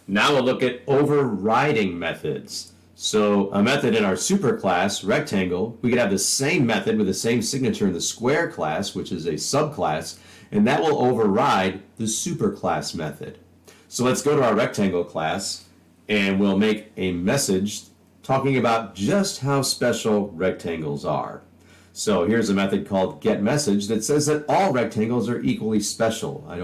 Now we'll look at overriding methods. So a method in our superclass, rectangle, we could have the same method with the same signature in the square class, which is a subclass, and that will override the superclass method. So let's go to our rectangle class, and we'll make a message talking about just how special rectangles are. So here's a method called getMessage that says that all rectangles are equally special. I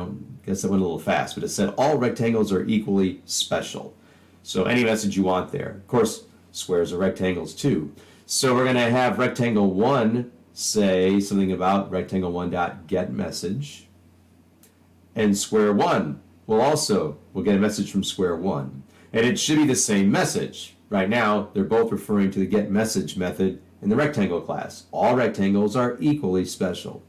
guess that went a little fast, but it said all rectangles are equally special. So any message you want there. Of course, squares are rectangles too. So we're going to have rectangle 1 say something about rectangle1.getMessage. And square 1 will get a message from square 1. And it should be the same message. Right now, they're both referring to the getMessage method in the rectangle class. All rectangles are equally special.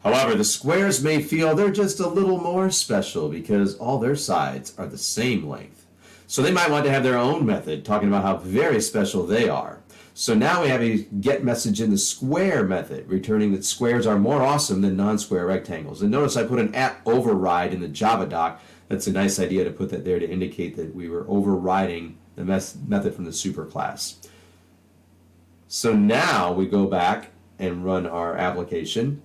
However, the squares may feel they're just a little more special because all their sides are the same length. So they might want to have their own method talking about how very special they are. So now we have a get message in the square method, returning that squares are more awesome than non-square rectangles. And notice I put an @override in the Java doc. That's a nice idea to put that there to indicate that we were overriding the method from the superclass. So now we go back and run our application,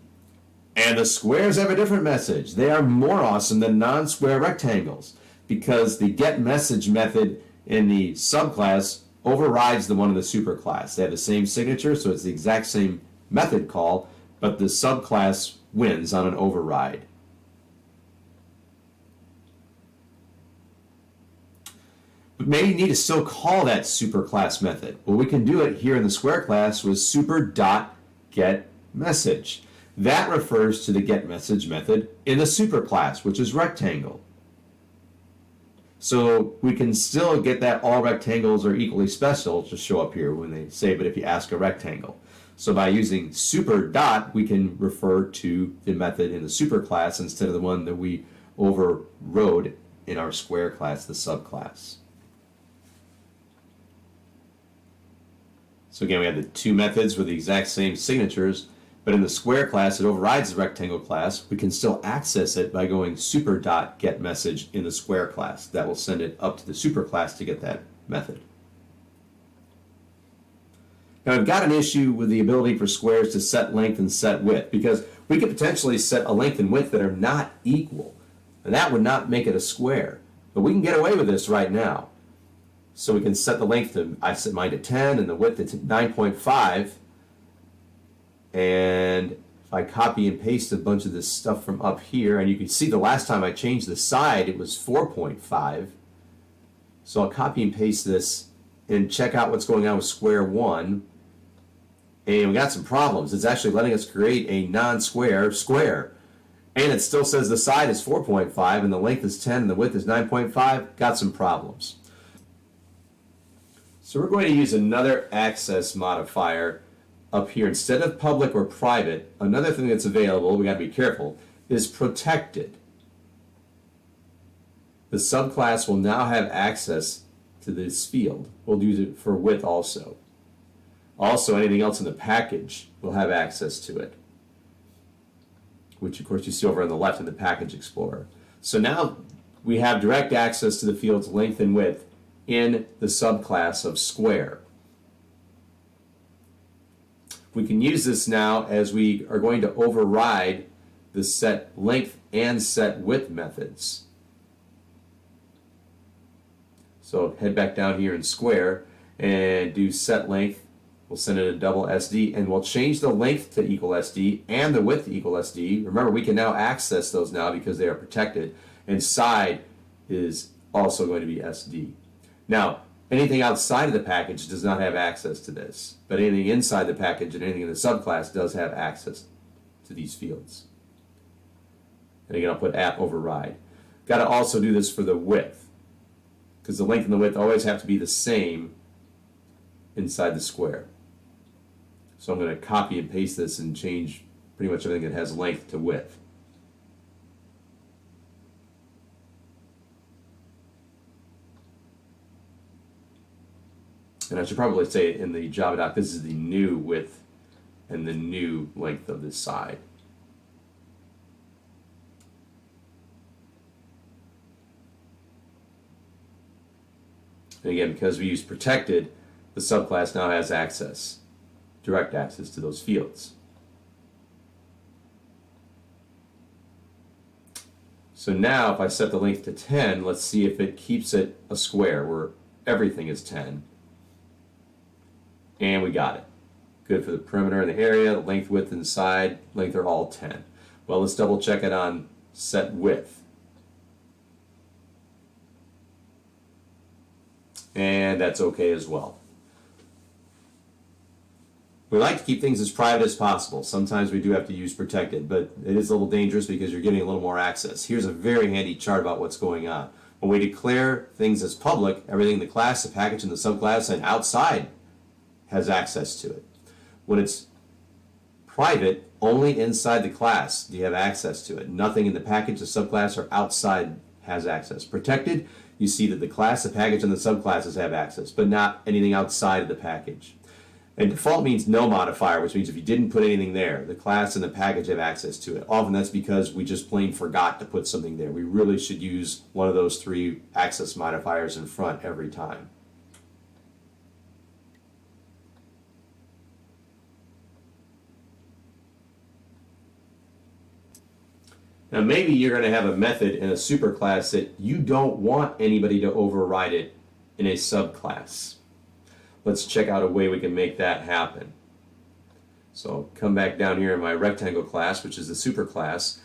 and the squares have a different message. They are more awesome than non-square rectangles because the getMessage method in the subclass overrides the one in the superclass. They have the same signature, so it's the exact same method call, but the subclass wins on an override. But maybe you need to still call that superclass method. Well, we can do it here in the square class with super.getMessage. That refers to the getMessage method in the superclass, which is rectangle. So we can still get that all rectangles are equally special to show up here when they say, but if you ask a rectangle. So by using super dot, we can refer to the method in the superclass instead of the one that we overrode in our square class, the subclass. So again, we have the two methods with the exact same signatures, but in the square class, it overrides the rectangle class. We can still access it by going super.getMessage in the square class. That will send it up to the superclass to get that method. Now, I've got an issue with the ability for squares to set length and set width, because we could potentially set a length and width that are not equal, and that would not make it a square. But we can get away with this right now. So we can set the length to, I set mine to 10 and the width to 9.5. And if I copy and paste a bunch of this stuff from up here, and you can see the last time I changed the side, it was 4.5. So I'll copy and paste this and check out what's going on with square 1. And we got some problems. It's actually letting us create a non-square square. And it still says the side is 4.5 and the length is 10 and the width is 9.5. Got some problems. So we're going to use another access modifier up here. Instead of public or private, another thing that's available, we got to be careful, is protected. The subclass will now have access to this field. We'll use it for width also. Also, anything else in the package will have access to it, which of course you see over on the left in the Package Explorer. So now we have direct access to the field's length and width in the subclass of square. We can use this now as we are going to override the set length and set width methods. So head back down here in square and do set length. We'll send it a double SD, and we'll change the length to equal SD and the width to equal SD. Remember, we can now access those now because they are protected, and side is also going to be SD. Now, anything outside of the package does not have access to this, but anything inside the package and anything in the subclass does have access to these fields. And again, I'll put @override. Got to also do this for the width, because the length and the width always have to be the same inside the square. So I'm going to copy and paste this and change pretty much everything that has length to width. And I should probably say in the Java doc, this is the new width and the new length of this side. And again, because we use protected, the subclass now has access, direct access to those fields. So now if I set the length to 10, let's see if it keeps it a square where everything is 10. And we got it. Good for the perimeter and the area, the length, width, and side length are all 10. Well, let's double check it on set width. And that's okay as well. We like to keep things as private as possible. Sometimes we do have to use protected, but it is a little dangerous because you're getting a little more access. Here's a very handy chart about what's going on. When we declare things as public, everything in the class, the package, and the subclass, and outside has access to it. When it's private, only inside the class do you have access to it. Nothing in the package, the subclass, or outside has access. Protected, you see that the class, the package, and the subclasses have access, but not anything outside of the package. And default means no modifier, which means if you didn't put anything there, the class and the package have access to it. Often that's because we just plain forgot to put something there. We really should use one of those three access modifiers in front every time. Now maybe you're going to have a method in a superclass that you don't want anybody to override it in a subclass. Let's check out a way we can make that happen. So I'll come back down here in my rectangle class, which is the superclass,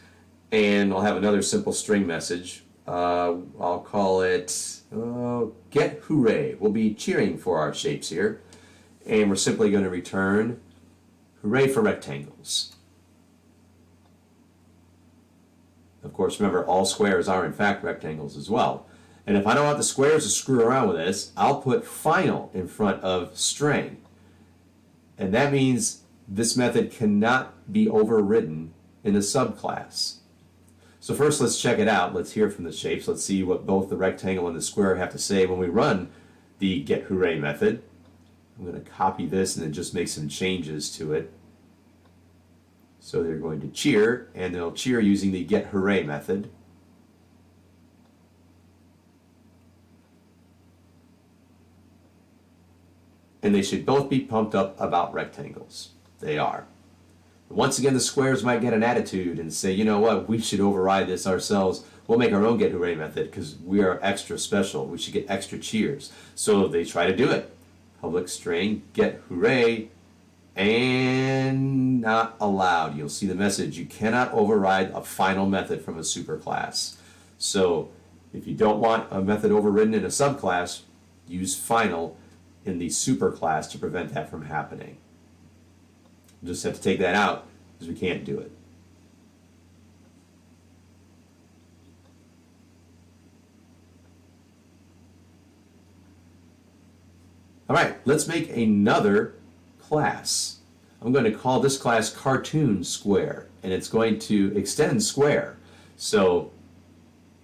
and I'll have another simple string message. I'll call it get hooray. We'll be cheering for our shapes here, and we're simply going to return hooray for rectangles. Of course, remember, all squares are in fact rectangles as well. And if I don't want the squares to screw around with this, I'll put final in front of string. And that means this method cannot be overridden in the subclass. So first let's check it out. Let's hear from the shapes. Let's see what both the rectangle and the square have to say when we run the get hooray method. I'm going to copy this and then just make some changes to it. So they're going to cheer, and they'll cheer using the get hooray method. And they should both be pumped up about rectangles. They are. Once again, the squares might get an attitude and say, you know what, we should override this ourselves. We'll make our own get hooray method because we are extra special. We should get extra cheers. So they try to do it. Public string get hooray and not allowed. You'll see the message. You cannot override a final method from a superclass. So if you don't want a method overridden in a subclass, use final in the superclass to prevent that from happening. We'll just have to take that out because we can't do it. All right, let's make another class. I'm going to call this class Cartoon Square, and it's going to extend square. So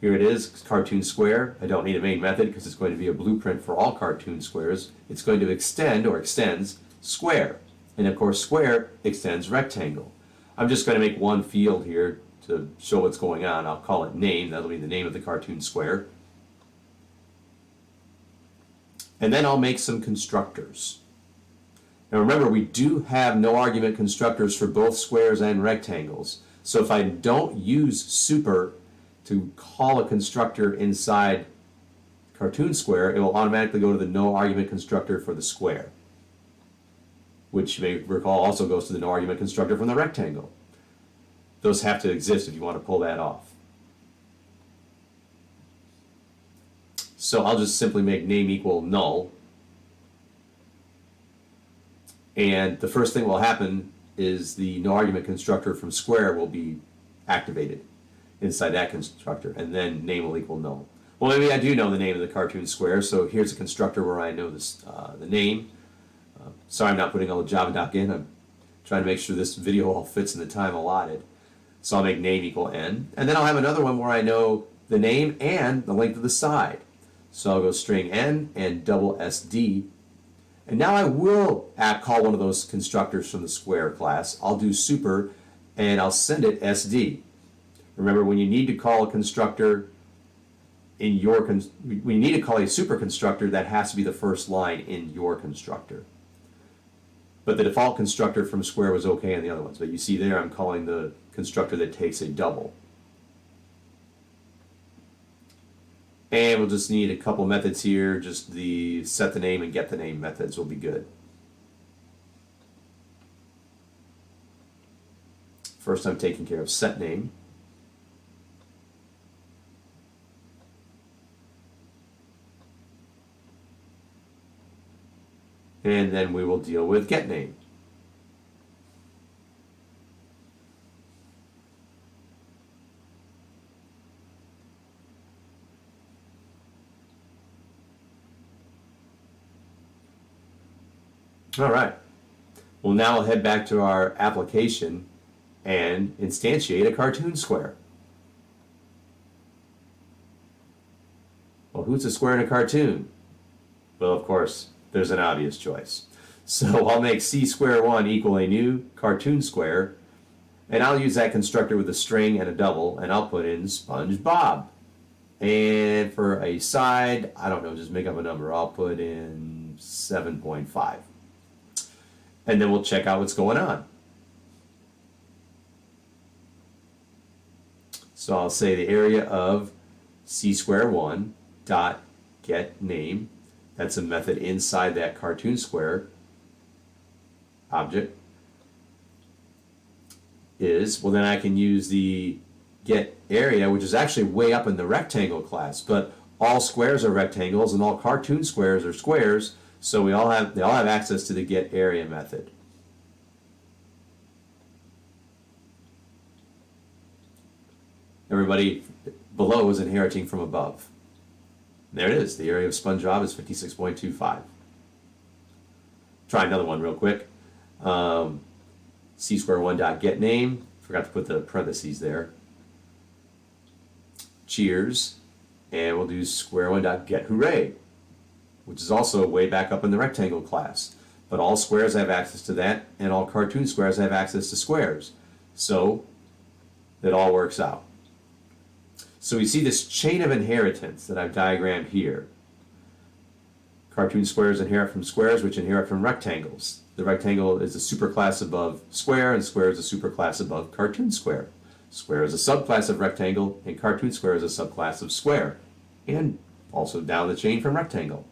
here it is, Cartoon Square. I don't need a main method because it's going to be a blueprint for all cartoon squares. It's going to extend, or extends, square. And of course, square extends rectangle. I'm just going to make one field here to show what's going on. I'll call it name. That'll be the name of the cartoon square. And then I'll make some constructors. Now remember, we do have no argument constructors for both squares and rectangles. So if I don't use super to call a constructor inside cartoon square, it will automatically go to the no argument constructor for the square, which you may recall also goes to the no argument constructor from the rectangle. Those have to exist if you want to pull that off. So I'll just simply make name equal null. And the first thing will happen is the no argument constructor from square will be activated inside that constructor, and then name will equal null. Well, maybe I do know the name of the cartoon square, so here's a constructor where I know this, the name. Sorry I'm not putting all the Java doc in. I'm trying to make sure this video all fits in the time allotted. So I'll make name equal n, and then I'll have another one where I know the name and the length of the side. So I'll go string n and double sd. And now I will call one of those constructors from the square class. I'll do super, and I'll send it sd. Remember, when you need to call a constructor in your, we need to call a super constructor that has to be the first line in your constructor. But the default constructor from square was okay on the other ones. But you see there, I'm calling the constructor that takes a double. And we'll just need a couple methods here. Just the set the name and get the name methods will be good. First, I'm taking care of set name. And then we will deal with get name. All right. Well, now we'll head back to our application and instantiate a cartoon square. Well, who's a square in a cartoon? Well, of course, there's an obvious choice. So I'll make c square 1 equal a new cartoon square, and I'll use that constructor with a string and a double, and I'll put in SpongeBob. And for a side, I don't know, just make up a number. I'll put in 7.5. And then we'll check out what's going on. So I'll say the area of c square 1 dot get name. That's a method inside that cartoon square object. Is, well, then I can use the get area, which is actually way up in the rectangle class, but all squares are rectangles and all cartoon squares are squares, so they all have access to the get area method. Everybody below is inheriting from above. There it is. The area of SpongeBob is 56.25. Try another one real quick. C square 1 dot get name. Forgot to put the parentheses there. Cheers. And we'll do square 1 dot get hooray, which is also way back up in the rectangle class. But all squares have access to that, and all cartoon squares have access to squares. So it all works out. So we see this chain of inheritance that I've diagrammed here. Cartoon squares inherit from squares, which inherit from rectangles. The rectangle is a superclass above square, and square is a superclass above cartoon square. Square is a subclass of rectangle, and cartoon square is a subclass of square, and also down the chain from rectangle.